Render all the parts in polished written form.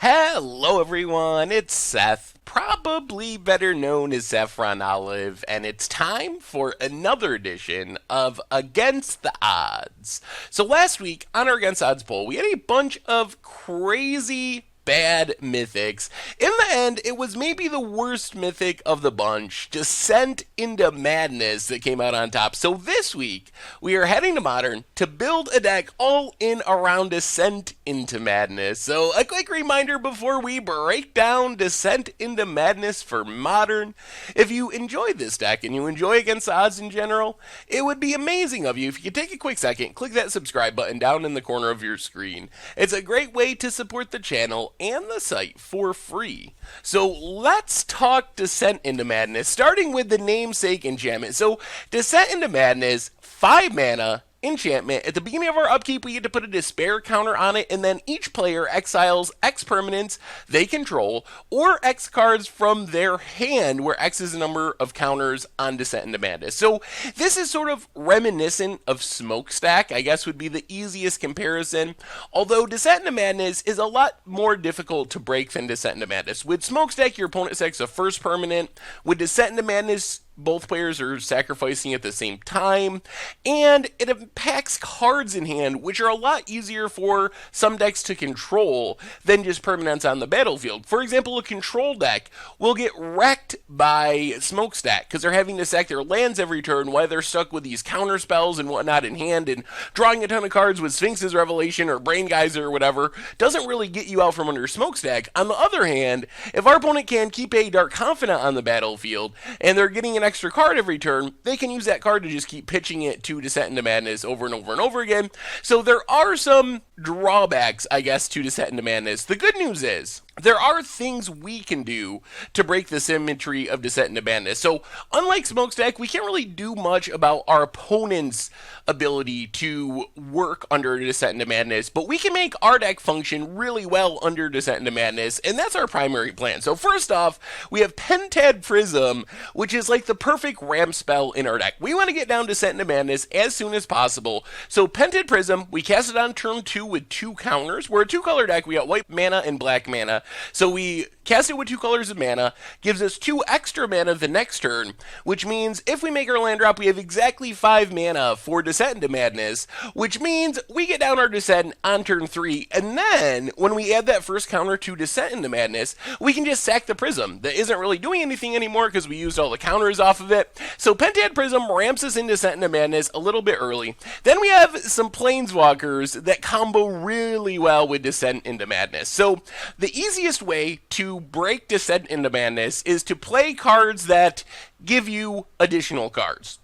Hello everyone, it's Seth, probably better known as Saffron Olive, and it's time for another edition of Against the Odds. So last week on our Against Odds poll, we had a bunch of crazy bad mythics. In the end, it was maybe the worst mythic of the bunch, Descent into Madness, that came out on top. So this week, we are heading to Modern to build a deck all in around Descent into Madness. So a quick reminder before we break down Descent into Madness for Modern. If you enjoyed this deck and you enjoy Against the Odds in general, it would be amazing of you if you could take a quick second, click that subscribe button down in the corner of your screen. It's a great way to support the channel and the site for free. So let's talk Descent into Madness, starting with the namesake enchantment. So Descent into Madness, 5 mana, enchantment. At the beginning of our upkeep, we get to put a despair counter on it, and then each player exiles X permanents they control, or X cards from their hand, where X is the number of counters on Descent into Madness. So this is sort of reminiscent of Smokestack, I guess would be the easiest comparison, although Descent into Madness is a lot more difficult to break than Descent into Madness. With Smokestack, your opponent sacks a first permanent. With Descent into Madness, both players are sacrificing at the same time, and it impacts cards in hand, which are a lot easier for some decks to control than just permanents on the battlefield. For example, a control deck will get wrecked by Smokestack because they're having to sack their lands every turn while they're stuck with these counter spells and whatnot in hand, and drawing a ton of cards with Sphinx's Revelation or Brain Geyser or whatever doesn't really get you out from under Smokestack. On the other hand, if our opponent can keep a Dark Confidant on the battlefield and they're getting an extra card every turn, they can use that card to just keep pitching it to Descent into Madness over and over and over again. So there are some drawbacks, I guess, to Descent into Madness. The good news is there are things we can do to break the symmetry of Descent into Madness. So, unlike Smokestack, we can't really do much about our opponent's ability to work under Descent into Madness, but we can make our deck function really well under Descent into Madness, and that's our primary plan. So, first off, we have Pentad Prism, which is like the perfect ramp spell in our deck. We want to get down Descent into Madness as soon as possible. So, Pentad Prism, we cast it on turn 2 with 2 counters. We're a 2-color deck. We got white mana and black mana. So we cast it with 2 colors of mana, gives us 2 extra mana the next turn, which means if we make our land drop, we have exactly 5 mana for Descent into Madness, which means we get down our Descent on turn 3, and then when we add that first counter to Descent into Madness, we can just sack the Prism. That isn't really doing anything anymore because we used all the counters off of it. So Pentad Prism ramps us into Descent into Madness a little bit early. Then we have some Planeswalkers that combo really well with Descent into Madness. So the easiest way to break Descent into Madness is to play cards that give you additional cards.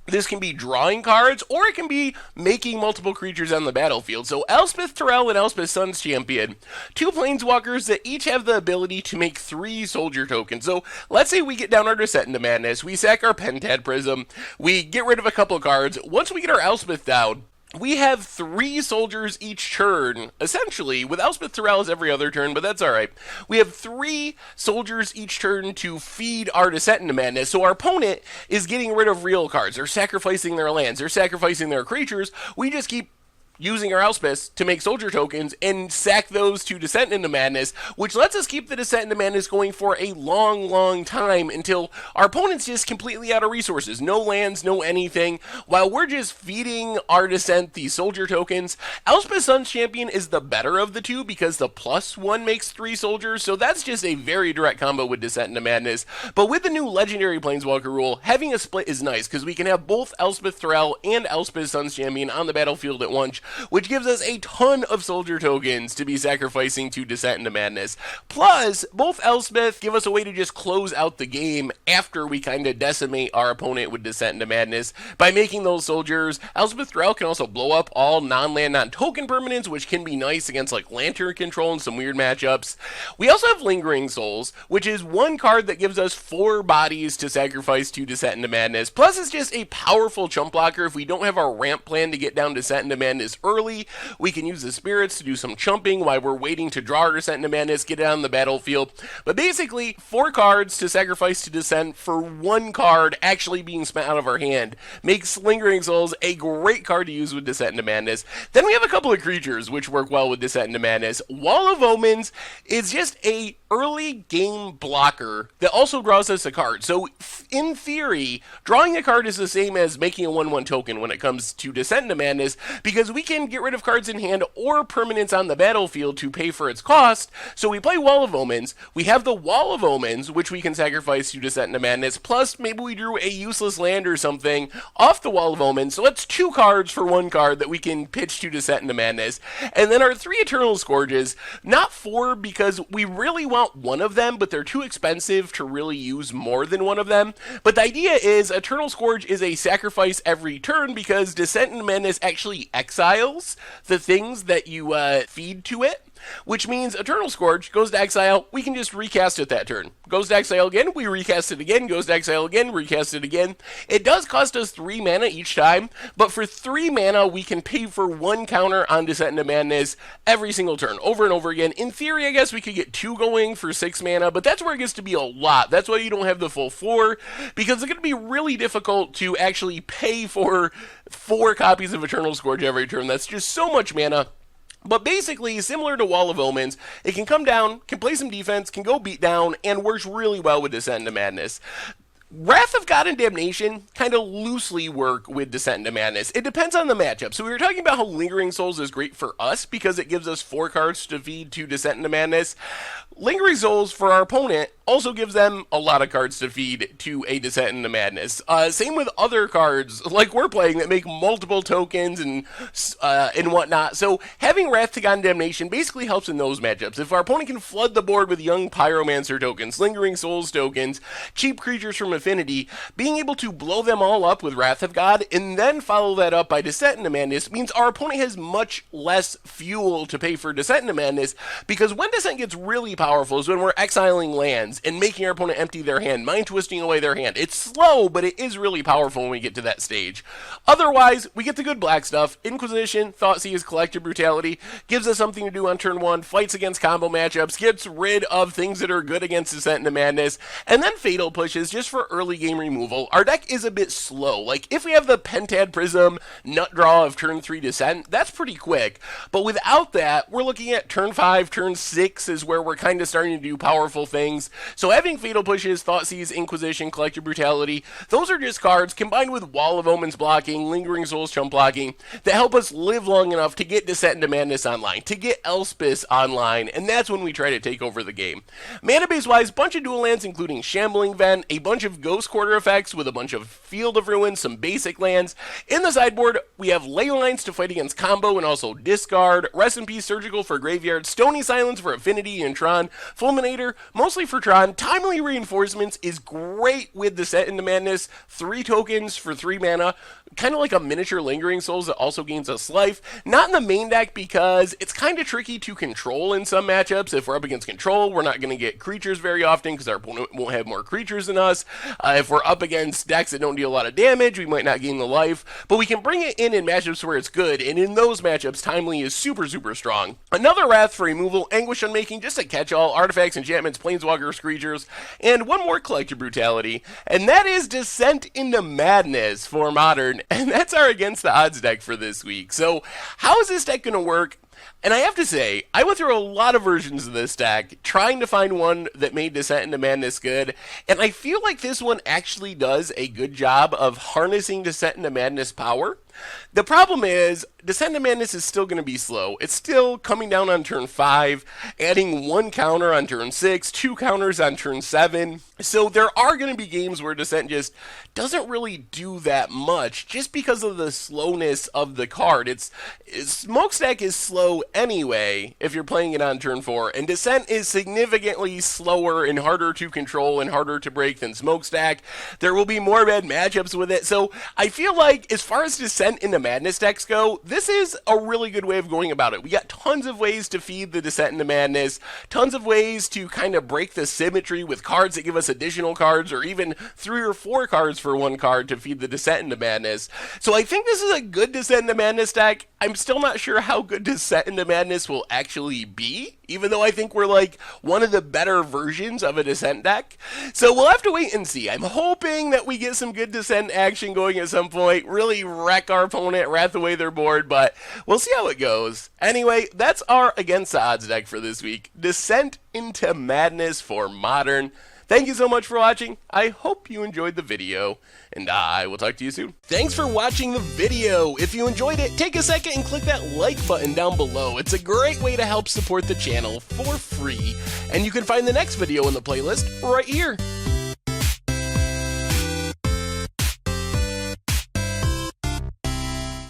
This can be drawing cards, or it can be making multiple creatures on the battlefield. So Elspeth Tirel and Elspeth Sun's Champion, 2 Planeswalkers that each have the ability to make 3 soldier tokens. So let's say we get down our Descent into Madness, we sack our Pentad Prism, we get rid of a couple of cards. Once we get our Elspeth down, we have 3 soldiers each turn, essentially, with Elspeth Tirel's every other turn, but that's alright. We have 3 soldiers each turn to feed our Descent into Madness, so our opponent is getting rid of real cards. They're sacrificing their lands, they're sacrificing their creatures. We just keep using our Elspeth to make soldier tokens and sack those to Descent into Madness, which lets us keep the Descent into Madness going for a long, long time until our opponent's just completely out of resources. No lands, no anything, while we're just feeding our Descent these soldier tokens. Elspeth Sun's Champion is the better of the two because the +1 makes 3 soldiers, so that's just a very direct combo with Descent into Madness. But with the new Legendary Planeswalker rule, having a split is nice because we can have both Elspeth Tirel and Elspeth Sun's Champion on the battlefield at once, which gives us a ton of soldier tokens to be sacrificing to Descent into Madness. Plus, both Elspeth give us a way to just close out the game after we kind of decimate our opponent with Descent into Madness. By making those soldiers, Elspeth Tirel can also blow up all non-land, non-token permanents, which can be nice against like Lantern Control and some weird matchups. We also have Lingering Souls, which is 1 card that gives us 4 bodies to sacrifice to Descent into Madness. Plus, it's just a powerful chump blocker if we don't have our ramp plan to get down Descent into Madness Madness early. We can use the spirits to do some chumping while we're waiting to draw our Descent into Madness, get it on the battlefield. But basically, 4 cards to sacrifice to Descent for 1 card actually being spent out of our hand makes Lingering Souls a great card to use with Descent into Madness. Then we have a couple of creatures which work well with Descent into Madness. Wall of Omens is just a early game blocker that also draws us a card. So in theory, drawing a card is the same as making a 1/1 token when it comes to Descent into Madness, because we can get rid of cards in hand or permanents on the battlefield to pay for its cost. So we play Wall of Omens, we have the Wall of Omens, which we can sacrifice to Descent into Madness, plus maybe we drew a useless land or something off the Wall of Omens, so that's 2 cards for 1 card that we can pitch to Descent into Madness. And then our 3 Eternal Scourges, not 4 because we really want one of them, but they're too expensive to really use more than one of them. But the idea is Eternal Scourge is a sacrifice every turn because Descent into Madness actually exiles the things that you feed to it, which means Eternal Scourge goes to exile, we can just recast it that turn. Goes to exile again, we recast it again, goes to exile again, recast it again. It does cost us 3 mana each time, but for 3 mana, we can pay for 1 counter on Descent into Madness every single turn, over and over again. In theory, I guess we could get 2 going for 6 mana, but that's where it gets to be a lot. That's why you don't have the full 4, because it's going to be really difficult to actually pay for 4 copies of Eternal Scourge every turn. That's just so much mana. But basically, similar to Wall of Omens, it can come down, can play some defense, can go beat down, and works really well with Descent into Madness. Wrath of God and Damnation kind of loosely work with Descent into Madness. It depends on the matchup. So we were talking about how Lingering Souls is great for us because it gives us 4 cards to feed to Descent into Madness. Lingering Souls, for our opponent, also gives them a lot of cards to feed to a Descent into Madness. Same with other cards, like we're playing, that make multiple tokens and whatnot. So having Wrath to God and Damnation basically helps in those matchups. If our opponent can flood the board with Young Pyromancer tokens, Lingering Souls tokens, cheap creatures from Affinity, being able to blow them all up with Wrath of God and then follow that up by Descent into Madness means our opponent has much less fuel to pay for Descent into Madness, because when Descent gets really powerful is when we're exiling lands and making our opponent empty their hand, mind twisting away their hand. It's slow, but it is really powerful when we get to that stage. Otherwise, we get the good black stuff. Inquisition, Thoughtseize, Collective Brutality, gives us something to do on turn 1, fights against combo matchups, gets rid of things that are good against Descent into Madness, and then Fatal Pushes just for early game removal. Our deck is a bit slow. Like, if we have the Pentad Prism nut draw of turn 3 Descent, that's pretty quick. But without that, we're looking at turn 5, turn 6 is where we're kind of starting to do powerful things. So having Fatal Pushes, Thoughtseize, Inquisition, Collective Brutality, those are just cards combined with Wall of Omens blocking, Lingering Souls chump blocking, that help us live long enough to get Descent into Madness online, to get Elspeth online, and that's when we try to take over the game. Mana base wise, bunch of dual lands including Shambling Vent, a bunch of Ghost Quarter effects with a bunch of Field of Ruin, some basic lands. In the sideboard, we have Ley Lines to fight against combo and also discard, Rest in Peace Surgical for graveyard, Stony Silence for Affinity and Tron, Fulminator, mostly for Tron. Timely Reinforcements is great with Descent into Madness, 3 tokens for 3 mana, kind of like a miniature Lingering Souls that also gains us life. Not in the main deck because it's kind of tricky to control in some matchups. If we're up against control, we're not going to get creatures very often because our opponent won't have more creatures than us. If we're up against decks that don't deal a lot of damage, we might not gain the life, but we can bring it in matchups where it's good, and in those matchups, Timely is super, super strong. Another Wrath for removal, Anguish Unmaking, just a catch-all, artifacts, enchantments, planeswalkers, creatures, and one more Collective Brutality, and that is Descent into Madness for Modern, and that's our Against the Odds deck for this week. So how is this deck going to work? And I have to say, I went through a lot of versions of this deck, trying to find one that made Descent into Madness good, and I feel like this one actually does a good job of harnessing Descent into Madness power. The problem is, Descent into Madness is still going to be slow. It's still coming down on turn 5, adding 1 counter on turn 6, 2 counters on turn 7. So there are going to be games where Descent just doesn't really do that much, just because of the slowness of the card. Smokestack is slow anyway, if you're playing it on turn 4, and Descent is significantly slower and harder to control and harder to break than Smokestack. There will be more bad matchups with it, so I feel like, as far as Descent into Madness decks go, this is a really good way of going about it. We got tons of ways to feed the Descent into Madness, tons of ways to kind of break the symmetry with cards that give us us additional cards or even 3 or 4 cards for 1 card to feed the Descent into Madness. So I think this is a good Descent into Madness deck. I'm still not sure how good Descent into Madness will actually be, even though I think we're like one of the better versions of a Descent deck. So we'll have to wait and see. I'm hoping that we get some good Descent action going at some point, really wreck our opponent, wrath away their board, but we'll see how it goes. Anyway, that's our Against the Odds deck for this week. Descent into Madness for Modern. Thank you so much for watching. I hope you enjoyed the video, and I will talk to you soon. Thanks for watching the video. If you enjoyed it, take a second and click that like button down below. It's a great way to help support the channel for free, and you can find the next video in the playlist right here.